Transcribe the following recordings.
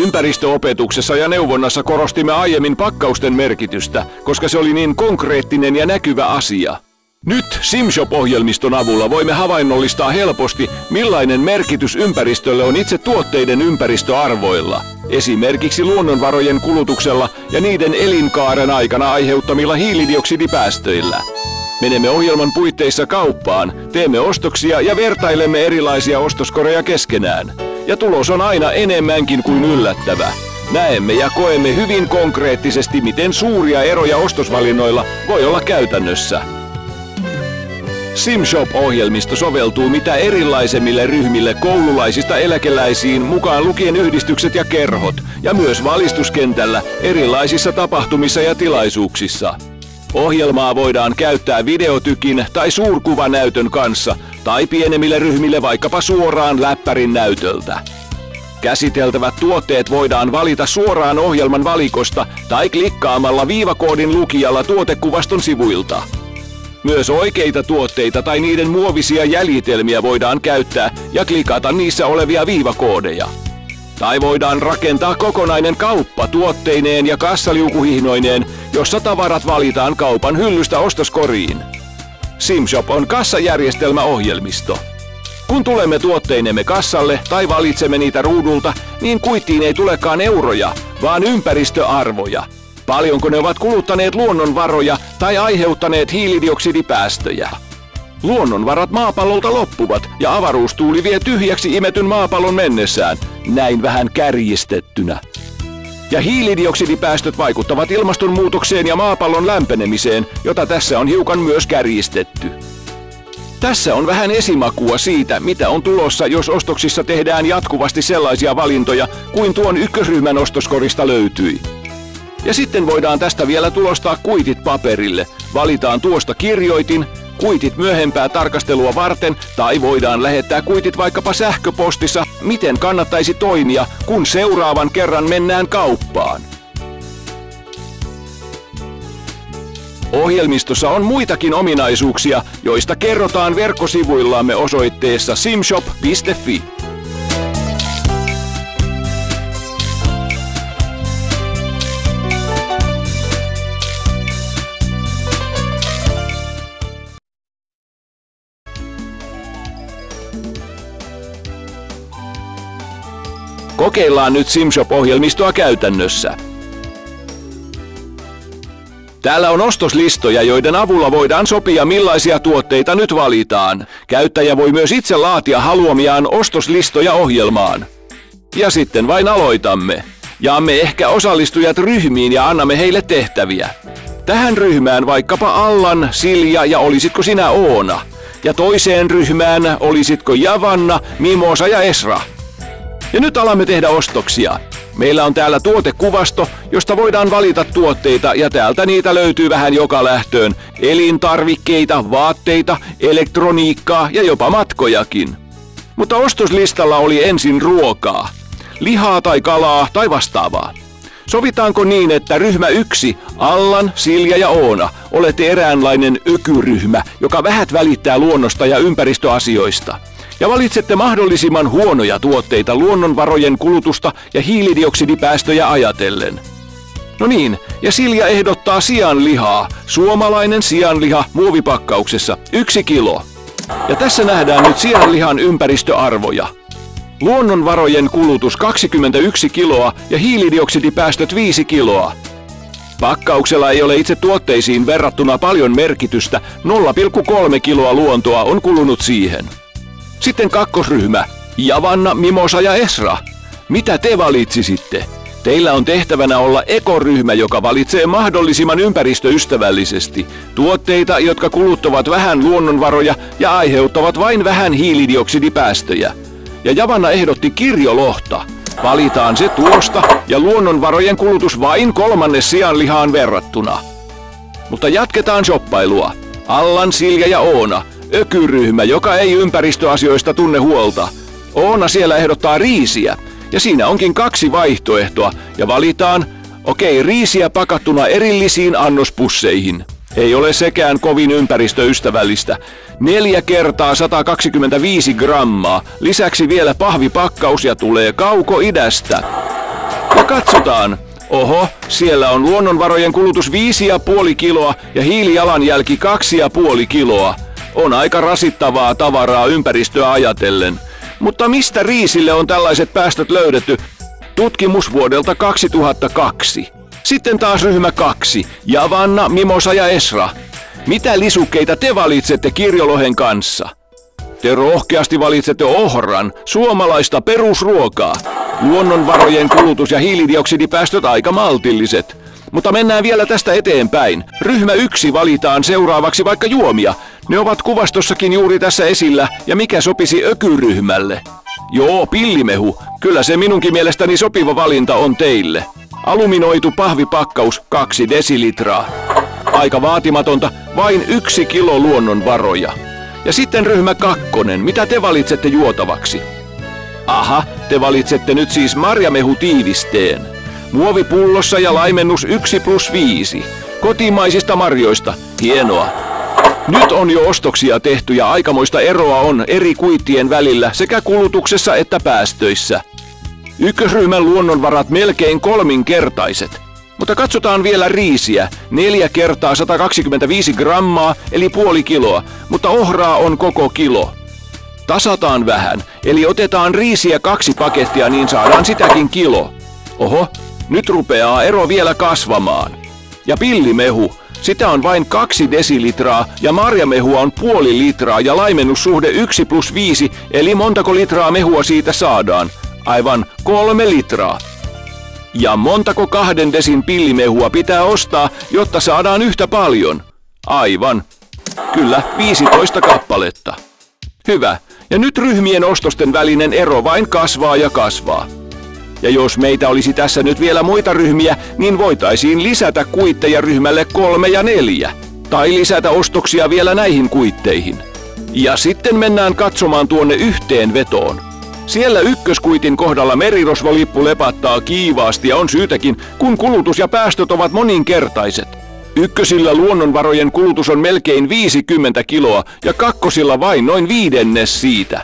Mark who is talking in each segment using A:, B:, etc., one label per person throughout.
A: Ympäristöopetuksessa ja neuvonnassa korostimme aiemmin pakkausten merkitystä, koska se oli niin konkreettinen ja näkyvä asia. Nyt SimShop-ohjelmiston avulla voimme havainnollistaa helposti, millainen merkitys ympäristölle on itse tuotteiden ympäristöarvoilla. Esimerkiksi luonnonvarojen kulutuksella ja niiden elinkaaren aikana aiheuttamilla hiilidioksidipäästöillä. Menemme ohjelman puitteissa kauppaan, teemme ostoksia ja vertailemme erilaisia ostoskoreja keskenään. Ja tulos on aina enemmänkin kuin yllättävä. Näemme ja koemme hyvin konkreettisesti, miten suuria eroja ostosvalinnoilla voi olla käytännössä. SimShop-ohjelmisto soveltuu mitä erilaisemmille ryhmille koululaisista eläkeläisiin, mukaan lukien yhdistykset ja kerhot, ja myös valistuskentällä erilaisissa tapahtumissa ja tilaisuuksissa. Ohjelmaa voidaan käyttää videotykin tai suurkuvanäytön kanssa, tai pienemmille ryhmille vaikkapa suoraan läppärin näytöltä. Käsiteltävät tuotteet voidaan valita suoraan ohjelman valikosta tai klikkaamalla viivakoodin lukijalla tuotekuvaston sivuilta. Myös oikeita tuotteita tai niiden muovisia jäljitelmiä voidaan käyttää ja klikata niissä olevia viivakoodeja. Tai voidaan rakentaa kokonainen kauppa tuotteineen ja kassaliukuhihnoineen, jossa tavarat valitaan kaupan hyllystä ostoskoriin. SimShop on kassajärjestelmäohjelmisto. Kun tulemme tuotteinemme kassalle tai valitsemme niitä ruudulta, niin kuittiin ei tulekaan euroja, vaan ympäristöarvoja. Paljonko ne ovat kuluttaneet luonnonvaroja tai aiheuttaneet hiilidioksidipäästöjä. Luonnonvarat maapallolta loppuvat ja avaruustuuli vie tyhjäksi imetyn maapallon mennessään, näin vähän kärjistettynä. Ja hiilidioksidipäästöt vaikuttavat ilmastonmuutokseen ja maapallon lämpenemiseen, jota tässä on hiukan myös kärjistetty. Tässä on vähän esimakua siitä, mitä on tulossa, jos ostoksissa tehdään jatkuvasti sellaisia valintoja, kuin tuon ykkösryhmän ostoskorista löytyi. Ja sitten voidaan tästä vielä tulostaa kuitit paperille. Valitaan tuosta kirjoitin, kuitit myöhempää tarkastelua varten, tai voidaan lähettää kuitit vaikkapa sähköpostissa, miten kannattaisi toimia, kun seuraavan kerran mennään kauppaan. Ohjelmistossa on muitakin ominaisuuksia, joista kerrotaan verkkosivuillamme osoitteessa simshop.fi. Kokeillaan nyt SimShop-ohjelmistoa käytännössä. Täällä on ostoslistoja, joiden avulla voidaan sopia, millaisia tuotteita nyt valitaan. Käyttäjä voi myös itse laatia haluamiaan ostoslistoja ohjelmaan. Ja sitten vain aloitamme. Jaamme ehkä osallistujat ryhmiin ja annamme heille tehtäviä. Tähän ryhmään vaikkapa Allan, Silja ja olisitko sinä Oona. Ja toiseen ryhmään olisitko Javanna, Mimosa ja Esra. Ja nyt alamme tehdä ostoksia. Meillä on täällä tuotekuvasto, josta voidaan valita tuotteita ja täältä niitä löytyy vähän joka lähtöön. Elintarvikkeita, vaatteita, elektroniikkaa ja jopa matkojakin. Mutta ostoslistalla oli ensin ruokaa. Lihaa tai kalaa tai vastaavaa. Sovitaanko niin, että ryhmä 1, Allan, Silja ja Oona, olette eräänlainen ökyryhmä, joka vähät välittää luonnosta ja ympäristöasioista. Ja valitsette mahdollisimman huonoja tuotteita luonnonvarojen kulutusta ja hiilidioksidipäästöjä ajatellen. No niin, ja Silja ehdottaa sianlihaa, suomalainen sianliha muovipakkauksessa, 1 kilo. Ja tässä nähdään nyt sianlihan ympäristöarvoja. Luonnonvarojen kulutus 21 kiloa ja hiilidioksidipäästöt 5 kiloa. Pakkauksella ei ole itse tuotteisiin verrattuna paljon merkitystä, 0,3 kiloa luontoa on kulunut siihen. Sitten kakkosryhmä, Javanna, Mimosa ja Esra. Mitä te valitsisitte? Teillä on tehtävänä olla ekoryhmä, joka valitsee mahdollisimman ympäristöystävällisesti tuotteita, jotka kuluttavat vähän luonnonvaroja ja aiheuttavat vain vähän hiilidioksidipäästöjä. Ja Javanna ehdotti kirjolohta. Valitaan se tuosta ja luonnonvarojen kulutus vain 1/3 sianlihaan verrattuna. Mutta jatketaan shoppailua. Allan, Silja ja Oona. Ökyryhmä, joka ei ympäristöasioista tunne huolta. Oona siellä ehdottaa riisiä. Ja siinä onkin 2 vaihtoehtoa. Ja valitaan, riisiä pakattuna erillisiin annospusseihin. Ei ole sekään kovin ympäristöystävällistä. 4 kertaa 125 grammaa. Lisäksi vielä pahvipakkaus ja tulee Kauko-idästä. Ja katsotaan. Oho, siellä on luonnonvarojen kulutus 5,5 kiloa ja hiilijalanjälki 2,5 kiloa. On aika rasittavaa tavaraa ympäristöä ajatellen. Mutta mistä riisille on tällaiset päästöt löydetty? Tutkimus vuodelta 2002. Sitten taas ryhmä 2. Javanna, Mimosa ja Esra. Mitä lisukkeita te valitsette kirjolohen kanssa? Te rohkeasti valitsette ohran, suomalaista perusruokaa. Luonnonvarojen kulutus ja hiilidioksidipäästöt aika maltilliset. Mutta mennään vielä tästä eteenpäin. Ryhmä 1 valitaan seuraavaksi vaikka juomia. Ne ovat kuvastossakin juuri tässä esillä, ja mikä sopisi ökyryhmälle? Joo, pillimehu. Kyllä se minunkin mielestäni sopiva valinta on teille. Aluminoitu pahvipakkaus 2 desilitraa. Aika vaatimatonta, vain 1 kilo luonnonvaroja. Ja sitten ryhmä 2. Mitä te valitsette juotavaksi? Aha, te valitsette nyt siis marjamehutiivisteen. Muovipullossa ja laimennus 1+5. Kotimaisista marjoista. Hienoa. Nyt on jo ostoksia tehty ja aikamoista eroa on eri kuittien välillä sekä kulutuksessa että päästöissä. Ykkösryhmän luonnonvarat melkein 3-kertaiset. Mutta katsotaan vielä riisiä. 4 kertaa 125 grammaa eli puoli kiloa, mutta ohraa on koko kilo. Tasataan vähän, eli otetaan riisiä 2 pakettia, niin saadaan sitäkin kilo. Oho, nyt rupeaa ero vielä kasvamaan. Ja pillimehu, sitä on vain 2 desilitraa ja marjamehua on puoli litraa ja laimennussuhde 1+5, eli montako litraa mehua siitä saadaan? Aivan 3 litraa. Ja montako 2 desin pillimehua pitää ostaa, jotta saadaan yhtä paljon? Aivan. Kyllä, 15 kappaletta. Hyvä. Ja nyt ryhmien ostosten välinen ero vain kasvaa ja kasvaa. Ja jos meitä olisi tässä nyt vielä muita ryhmiä, niin voitaisiin lisätä kuitteja ryhmälle 3 ja 4. Tai lisätä ostoksia vielä näihin kuitteihin. Ja sitten mennään katsomaan tuonne yhteenvetoon. Siellä ykköskuitin kohdalla merirosvolippu lepattaa kiivaasti ja on syytäkin, kun kulutus ja päästöt ovat moninkertaiset. Ykkösillä luonnonvarojen kulutus on melkein 50 kiloa ja kakkosilla vain noin 1/5 siitä.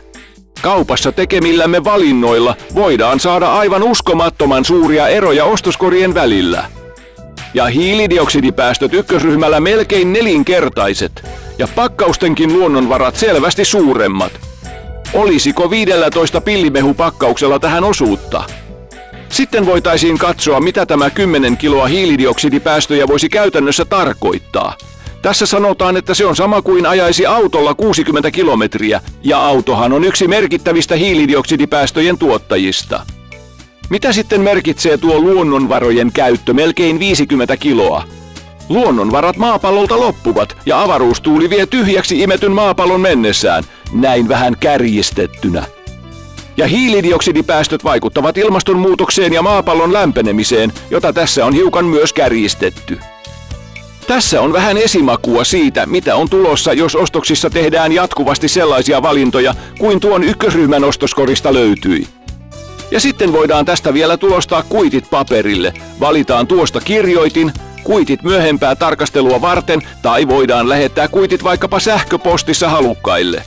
A: Kaupassa tekemillämme valinnoilla voidaan saada aivan uskomattoman suuria eroja ostoskorien välillä. Ja hiilidioksidipäästöt ykkösryhmällä melkein 4-kertaiset ja pakkaustenkin luonnonvarat selvästi suuremmat. Olisiko 15 pillimehupakkauksella tähän osuutta? Sitten voitaisiin katsoa, mitä tämä 10 kiloa hiilidioksidipäästöjä voisi käytännössä tarkoittaa. Tässä sanotaan, että se on sama kuin ajaisi autolla 60 kilometriä, ja autohan on yksi merkittävistä hiilidioksidipäästöjen tuottajista. Mitä sitten merkitsee tuo luonnonvarojen käyttö melkein 50 kiloa? Luonnonvarat maapallolta loppuvat ja avaruustuuli vie tyhjäksi imetyn maapallon mennessään, näin vähän kärjistettynä. Ja hiilidioksidipäästöt vaikuttavat ilmastonmuutokseen ja maapallon lämpenemiseen, jota tässä on hiukan myös kärjistetty. Tässä on vähän esimakua siitä, mitä on tulossa, jos ostoksissa tehdään jatkuvasti sellaisia valintoja, kuin tuon ykkösryhmän ostoskorista löytyi. Ja sitten voidaan tästä vielä tulostaa kuitit paperille. Valitaan tuosta kirjoitin, kuitit myöhempää tarkastelua varten, tai voidaan lähettää kuitit vaikkapa sähköpostissa halukkaille.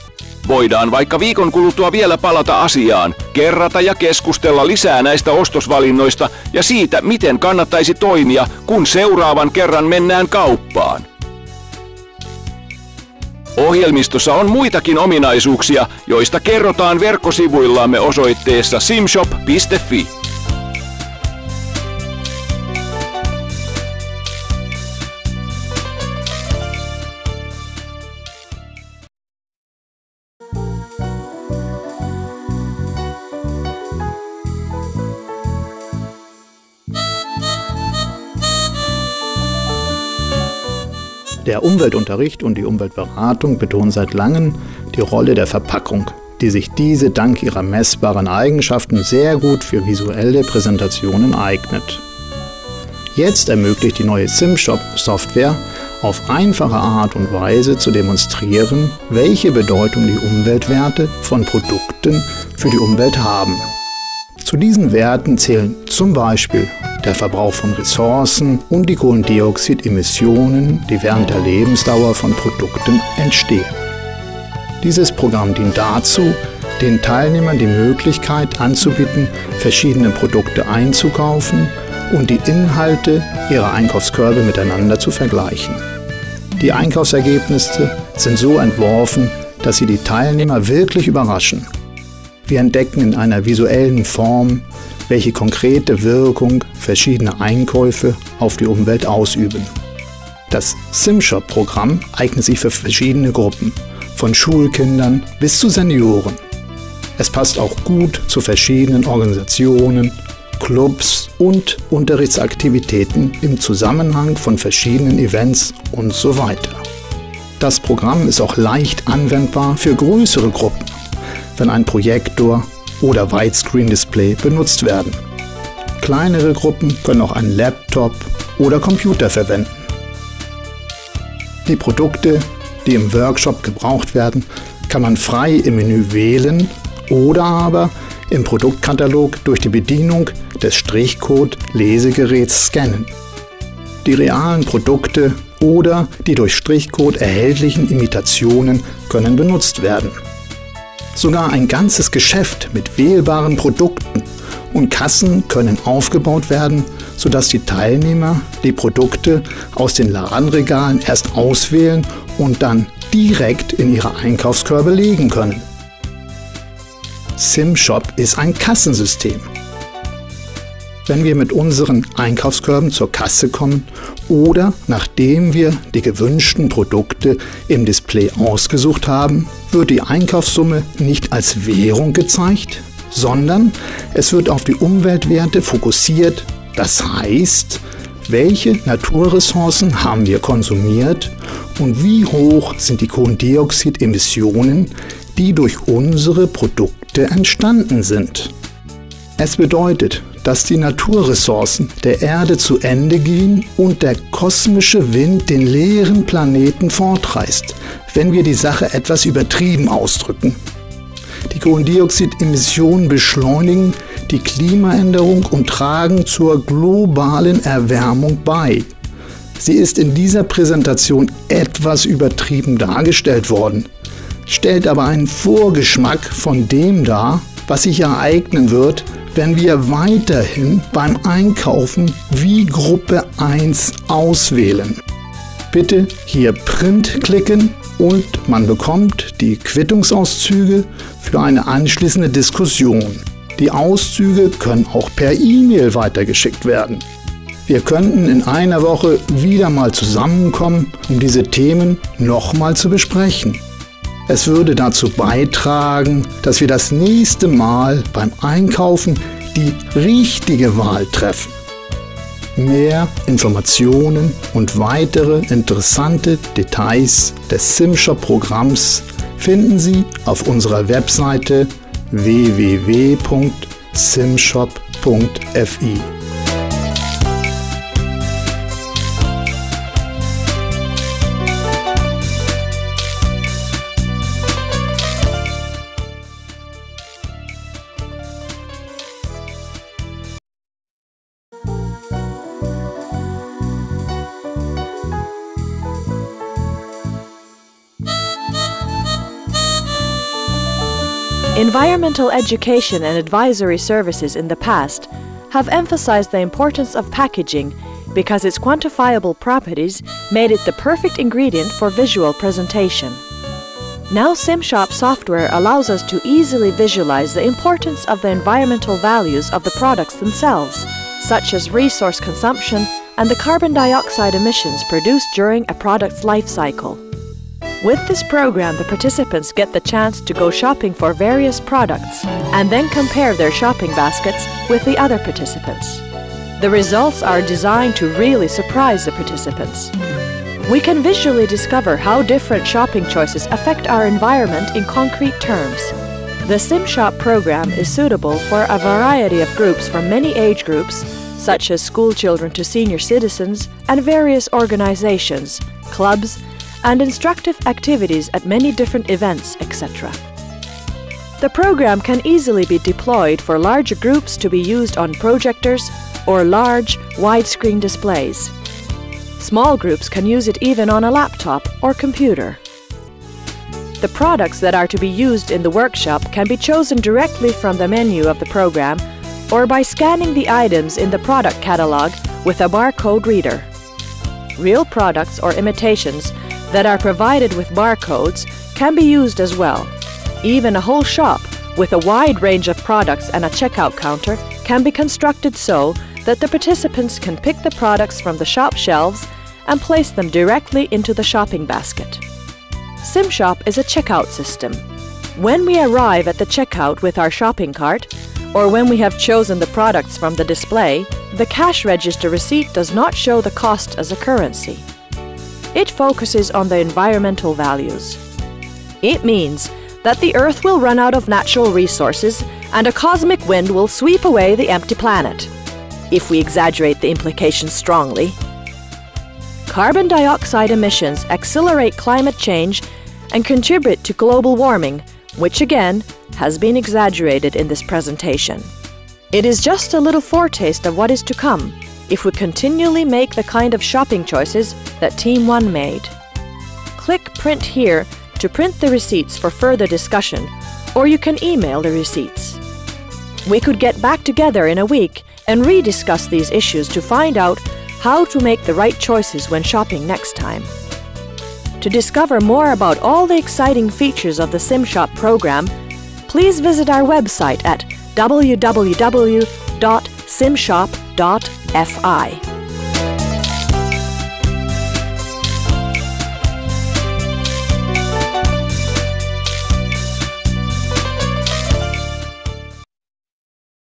A: Voidaan vaikka viikon kuluttua vielä palata asiaan, kerrata ja keskustella lisää näistä ostosvalinnoista ja siitä, miten kannattaisi toimia, kun seuraavan kerran mennään kauppaan. Ohjelmistossa on muitakin ominaisuuksia, joista kerrotaan verkkosivuillamme osoitteessa simshop.fi.
B: Der Umweltunterricht und die Umweltberatung betonen seit langem die Rolle der Verpackung, die sich diese dank ihrer messbaren Eigenschaften sehr gut für visuelle Präsentationen eignet. Jetzt ermöglicht die neue SimShop-Software auf einfache Art und Weise zu demonstrieren, welche Bedeutung die Umweltwerte von Produkten für die Umwelt haben. Zu diesen Werten zählen zum Beispiel der Verbrauch von Ressourcen und die Kohlendioxidemissionen, die während der Lebensdauer von Produkten entstehen. Dieses Programm dient dazu, den Teilnehmern die Möglichkeit anzubieten, verschiedene Produkte einzukaufen und die Inhalte ihrer Einkaufskörbe miteinander zu vergleichen. Die Einkaufsergebnisse sind so entworfen, dass sie die Teilnehmer wirklich überraschen. Wir entdecken in einer visuellen Form, welche konkrete Wirkung verschiedene Einkäufe auf die Umwelt ausüben. Das SimShop-Programm eignet sich für verschiedene Gruppen, von Schulkindern bis zu Senioren. Es passt auch gut zu verschiedenen Organisationen, Clubs und Unterrichtsaktivitäten im Zusammenhang von verschiedenen Events und so weiter. Das Programm ist auch leicht anwendbar für größere Gruppen, wenn ein Projektor oder Widescreen-Display benutzt werden. Kleinere Gruppen können auch einen Laptop oder Computer verwenden. Die Produkte, die im Workshop gebraucht werden, kann man frei im Menü wählen oder aber im Produktkatalog durch die Bedienung des Strichcode-Lesegeräts scannen. Die realen Produkte oder die durch Strichcode erhältlichen Imitationen können benutzt werden. Sogar ein ganzes Geschäft mit wählbaren Produkten und Kassen können aufgebaut werden, sodass die Teilnehmer die Produkte aus den Ladenregalen erst auswählen und dann direkt in ihre Einkaufskörbe legen können. SimShop ist ein Kassensystem. Wenn wir mit unseren Einkaufskörben zur Kasse kommen oder nachdem wir die gewünschten Produkte im Display ausgesucht haben, wird die Einkaufssumme nicht als Währung gezeigt, sondern es wird auf die Umweltwerte fokussiert. Das heißt, welche Naturressourcen haben wir konsumiert und wie hoch sind die Kohlendioxidemissionen, die durch unsere Produkte entstanden sind. Es bedeutet, dass die Naturressourcen der Erde zu Ende gehen und der kosmische Wind den leeren Planeten fortreißt, wenn wir die Sache etwas übertrieben ausdrücken. Die Kohlendioxidemissionen beschleunigen die Klimaänderung und tragen zur globalen Erwärmung bei. Sie ist in dieser Präsentation etwas übertrieben dargestellt worden, stellt aber einen Vorgeschmack von dem dar, was sich ereignen wird, wenn wir weiterhin beim Einkaufen wie Gruppe 1 auswählen. Bitte hier Print klicken und man bekommt die Quittungsauszüge für eine anschließende Diskussion. Die Auszüge können auch per E-Mail weitergeschickt werden. Wir könnten in einer Woche wieder mal zusammenkommen, um diese Themen nochmal zu besprechen. Es würde dazu beitragen, dass wir das nächste Mal beim Einkaufen die richtige Wahl treffen. Mehr Informationen und weitere interessante Details des SimShop-Programms finden Sie auf unserer Webseite www.simshop.fi.
C: Environmental education and advisory services in the past have emphasized the importance of packaging because its quantifiable properties made it the perfect ingredient for visual presentation. Now SimShop software allows us to easily visualize the importance of the environmental values of the products themselves, such as resource consumption and the carbon dioxide emissions produced during a product's life cycle. With this program, the participants get the chance to go shopping for various products and then compare their shopping baskets with the other participants. The results are designed to really surprise the participants. We can visually discover how different shopping choices affect our environment in concrete terms. The SimShop program is suitable for a variety of groups from many age groups, such as school children to senior citizens, and various organizations, clubs, and instructive activities at many different events, etc. The program can easily be deployed for larger groups to be used on projectors or large, widescreen displays. Small groups can use it even on a laptop or computer. The products that are to be used in the workshop can be chosen directly from the menu of the program or by scanning the items in the product catalog with a barcode reader. Real products or imitations that are provided with barcodes can be used as well. Even a whole shop with a wide range of products and a checkout counter can be constructed so that the participants can pick the products from the shop shelves and place them directly into the shopping basket. SimShop is a checkout system. When we arrive at the checkout with our shopping cart, or when we have chosen the products from the display, the cash register receipt does not show the cost as a currency. It focuses on the environmental values. It means that the Earth will run out of natural resources and a cosmic wind will sweep away the empty planet, if we exaggerate the implications strongly. Carbon dioxide emissions accelerate climate change and contribute to global warming, which again has been exaggerated in this presentation. It is just a little foretaste of what is to come if we continually make the kind of shopping choices that Team 1 made. Click Print here to print the receipts for further discussion, or you can email the receipts. We could get back together in a week and rediscuss these issues to find out how to make the right choices when shopping next time. To discover more about all the exciting features of the SimShop program, please visit our website at www.simshop.fi.